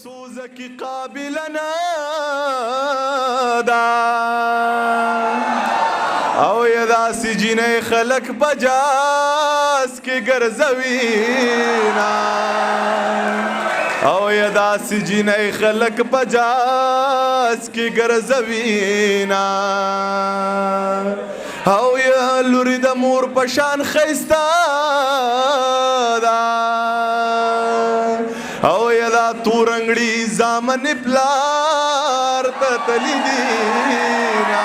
سوز کی قابل ندا او یدا سی جنې خلق پجاس کی ګرځوینا او یدا سی جنې خلق پجاس کی ګرځوینا او یا لوري د مور پشان خيستا دا او یدا تورنګړي زامن پلار تتلی دینا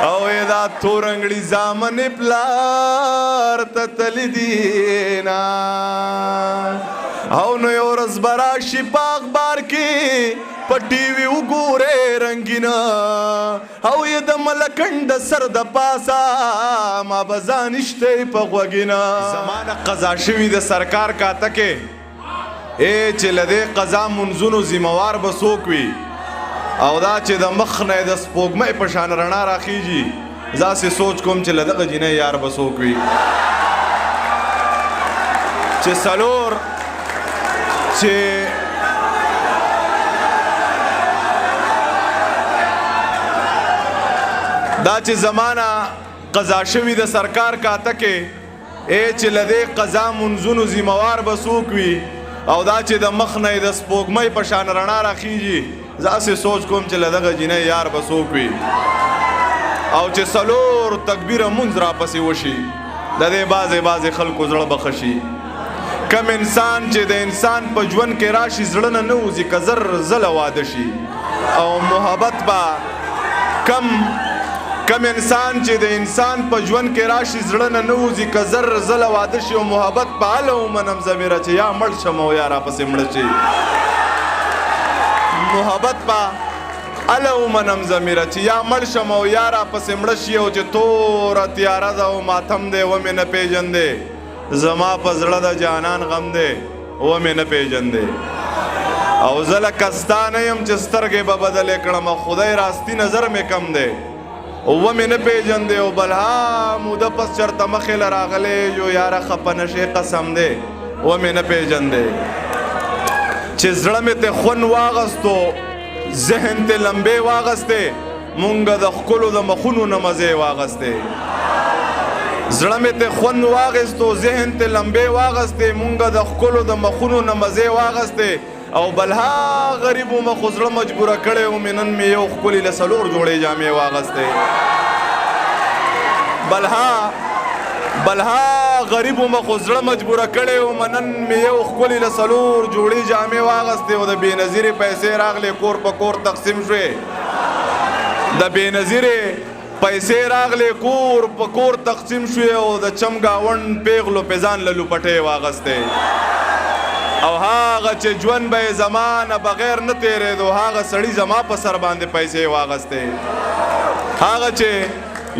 او یدا تورنګړي زامن پلار تتلی دینا او نو یو رس برا شپاغ بار کی پټي وی وګوره رنگینا او ی د ملکند سر د پاسا ما بزانشته په غوګینا زمانه قضا شوی د سرکار کا تکه اے چې لده قضا منزونو ذمہوار بسوک وی او دا چې د مخ نه د سپوږمۍ په شان رڼا راخیږي ځاسې سوچ کوم چې لده غجینه یار بسوک وی چې سلور چې دا چې زمانہ قضا شوی د سرکار کا تکه اے چې لده قضا منزونو ذمہوار بسوک وی او دا چې د مخ نه د سپوږمۍ په شان رڼا راخیږي ځاسې سوچ کوم چې لدغه جینۍ یار به څوک وي او چې څلور تکبیره مونځ راپسې وشي د دې بعضې خلکو زړه به ښه شي کم انسان چې د انسان په ژوند کې راشي زړه نه نه وځي که زر زله واده شي او محبت به کم انسان چې د انسان په ژوند کې راشي زړه نه نه وځي که زر زله واده شي او محبت به هله ومنم ضمیره چې یا مړ شم او یا راپسې مړه شي محبت به هله ومنم ضمیره چې یا مړ شم او یا راپسې مړه شي او چې توره تیاره ده او ماتم دی ومې نه پېژندې زما په زړه د جانان غم دی ومې نه پېژندې او زه لکه ستا نه یم چې سترګې به بدلې کړم خدای راستي نظر مې کم دی ومې نه پېژندې او بلها موده پس چرته مخې له راغلی یو یاره خفه نشې قسم دی ومې نه پېژندې چې زړه مې ته خون واغستو ذهن ته لمبې واغستې مونږ د ښکلو د مخونو نه مزې واغستې زړه مې ته خون واغستو ذهن ته لمبې واغستې مونږ د ښکلو د مخونو نه مزې واغستې او بلها غریبو مخو زړه مجبوره کړی و مې نن مې یو ښکلي له څلور جوړې جامې واغستې بلها غریبو مخو زړه مجبوره کړی و نن مې یو ښکلي له څلور جوړې جامې واغستې او د بېنظیرې پیسې راغلې کور په کور تقسیم شوې د بېنظیرې پیسې راغلې کور په کور تقسیم شوې او د چمګاونډ پیغلو په ځان له لوپټې واغستې او هغه چې ژوند به یې زما نه بغیر نه تېرېدو هغه سړي زما په سر باندې پیسې واغستې هغه چې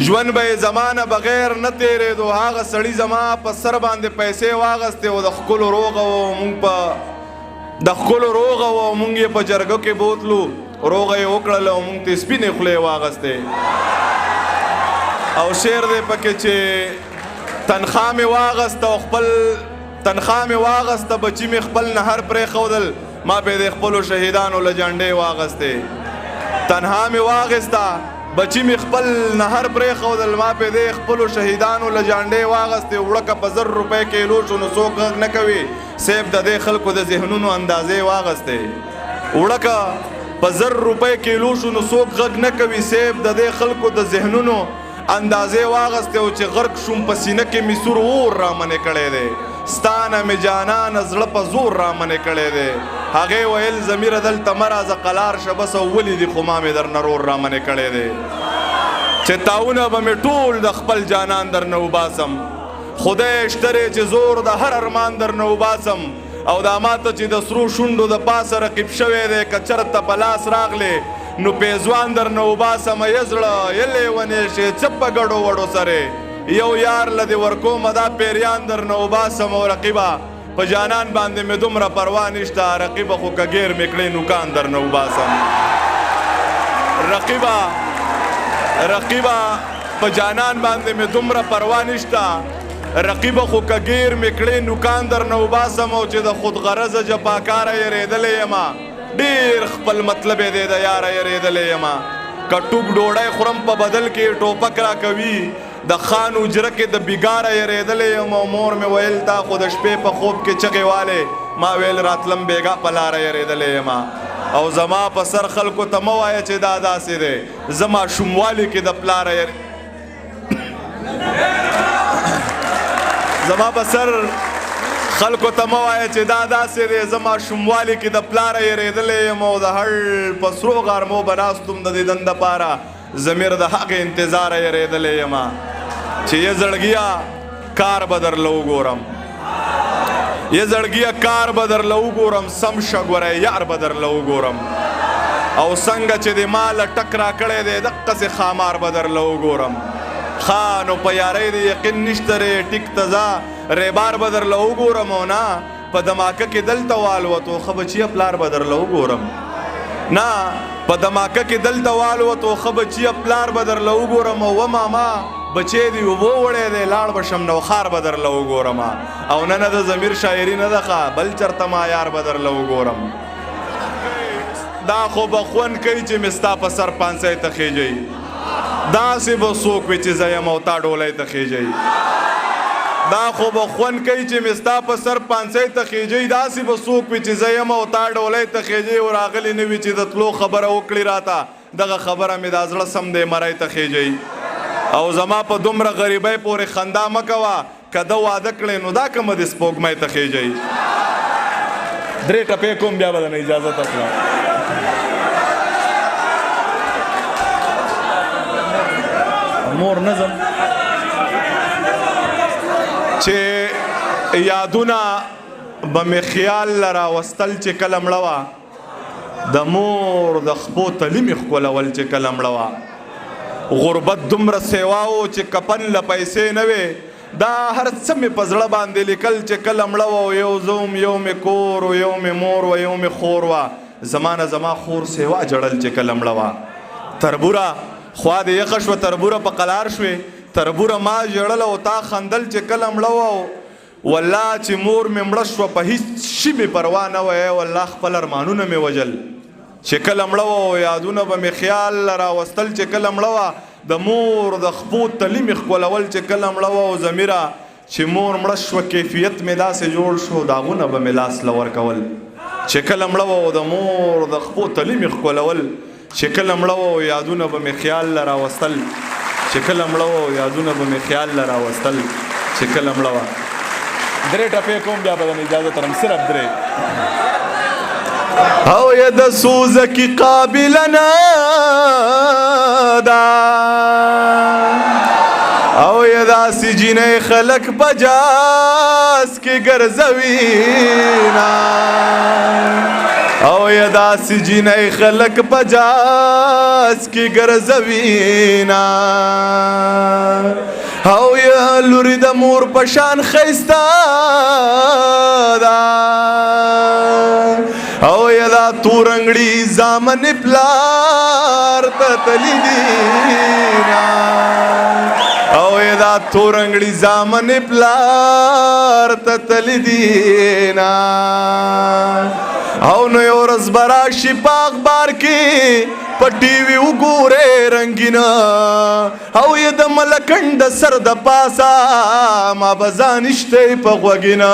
ژوند به یې زما نه بغیر نه تېرېدو هغه سړي زما په سر باندې پیسې واغستې او د ښکلو روغه وه مونږ یې په جرګو کې بوتلو روغه یې وکړله او مونږ ته سپینې خولې واغستې او شعر دی پکې چې تنخوا مې واغسته او خپل تنخوا مې واغسته بچي مې خپل نهر پرېښودل ما پې د خپلو شهیدانو له جنډې واغستې تنها مې واغسته بچي مې خپل نهر پرېښودل ما پې د خپلو شهیدانو له جنډې واغستې وړکه په 1000 روپۍ کیلو شو نو څوک غږ نه کوي صیب د دې خلکو د ذهنونو اندازې واغستې وړکه په 1000 روپۍ کیلو شو نو څوک غږ نه کوي صیب د دې خلکو د ذهنونو اندازې واغستې او چې غرق شوم په سینه کې مې سور اور رامنې کړی دی ستانه مې جانان زړه په زور رامنې کړی دی هغې ویل ضمیره دلته مه راځه قلار شه بس او ولیدي خو ما مې درنه رور رامنې کړی دی چې تاونه به مې ټول د خپل جانان درنه وباسم خدای شته دی چې زور د هر ارمان درنه وباسم او دا ماته چې د سرو شونډو د پاسه رقیب شوی دی که چرته په لاس راغلی نو پیزوان درنه وباسم یې زړه یې لیونې شې څه په ګډو وډو سرې یو یار له دې ورکومه دا پیریان درنه وباسم او رقیبه په جانان باندې مې دومره پروا نشته رقیبه خو که ګیر مې کړې نوکان درنه وباسم رقیبه په جانان باندې مې دومره پروا نشته رقیب خو کګیر میکړې نوکان در نه وباسم او چې د خود غرضه جپاکاره یریدلی یما ډیر خپل مطلب دی د یاره یریدلی یما که ټوک ډوډۍ خورم په بدل کې ټوپک را کوي د خان اجره کې د بیګاره یریدلی یم او مور مې ویل تا خو د شپې په خوب کې چغې والې ما ویل راتلم بیګا په لاره یریدلی یما او زما په سر خلکو ته مه وایه چې دا داسې دی زه ماشوموالي کې د پلاره زما په سر خلکو ته مه وایه چې دا داسې دی زه ماشوموالي کې د پلاره یریدلی یم او د هر په سرو غرمو به ناست وم د دې دن دپاره ضمیر د هغې انتظاره یریدلی یمه چې یه زړګیه کار به درله وګورم یه زړګیه کار به درله وګورم سم شه ګوری یار به درله وګورم او څنګه چې د ما له ټک را کړی دی دقسې خامار به درله وګورم ښه نو په یارۍ د یقین نشته ری ټیک ته ځه ریبار به درله وګورم او نه په دماکه کې دلته والوتو ښه بچیه پلار به درله وګورم نه په دماکه کې دلته والوتو ښه بچیه پلار به درله وګورم او و ماما بچی دی اوبو وړی دی لاړ به شم نوخار به درله وګورم او نه نه د ضمیر شاعري نه ده ښه بل چرته ما یار به درله وګورم دا خو به خوند کوي چې مې ستا په سر پانسی ته خیجئ داسې به څوک وي چې زه یم او تا ډولۍ ته خیجئ دا خو به خوند کوي چې مې ستا په سر پانسی ته خیجئ داسې به څوک وي چې زه یم او تا ډولۍ ته خیجئ او راغلی نه وي چې د تلو خبره وکړي راته دغه خبره مې دا زړه سم دی مرۍ ته خیجئ او زما په دومره غریبۍ پورې خندا مه کوه که ده واده کړی نو دا کومه د سپوږمۍ ته خیجئ 3 ټپې کوم بیا به دنه اجازت اخلم مور نظم چې یادونه به مې خیال راوستل چې کله مړه وه د مور د خپو تلي مې ښکلول چې کله مړه وه غربت دومره سیوا و چې کپن له پیسې نه وې دا هر څه مې په زړه باندې لیکل چې کله مړه وه یو زه وم یو مې کور و یو مې مور و یو مې خور وه زما نه زما خور سیوا جړل چې کله مړه وه تربوره خوا دې یخه شوه تربوره په قلار شوې تربوره ما ژړل او تا خندل چې کله مړه وه والله چې مور مې مړه شوه په هیڅ شي مې پروا نه وه والله خپل ارمانونه مې وجل چې کله مړه وه یادونه به مې خیال راوستل چې کله مړه وه د مور د خپو تلي مې ښکلول چې کله مړه وه او ضمیره چې مور مړه شوه کیفیت مې داسې جوړ شو داغونه به مې لاس له ورکول چې کله مړه وه د مور د خپو تلي مې ښکلول چې کله مړه وه یادونه به مې خیال راوستل چې کله مړه وه یادونه به مې خیال راوستل چې کله مړه وه 3 ټپې کوم بیا به دنه اجازه ترم صرف 3 او یا د سوزه کی قابل نه دا او یا داسې جینۍ خلک په جاز کې ګرځوي نه او یا داسې جینۍ خلک په جاز کې ګرځوي نه او یا لوري د مور په شان ښایسته ده او یا دا تورنګړي زامن پلار ته تللی دي او یا دا تورنګړي زامن پلار ته تللی دي او نو یو ورځ به راشي په اخبار کې په ټي وي وګورې رنګینه او یا د ملکنډ سر د پاسه ما به ځان شتی په غوږینه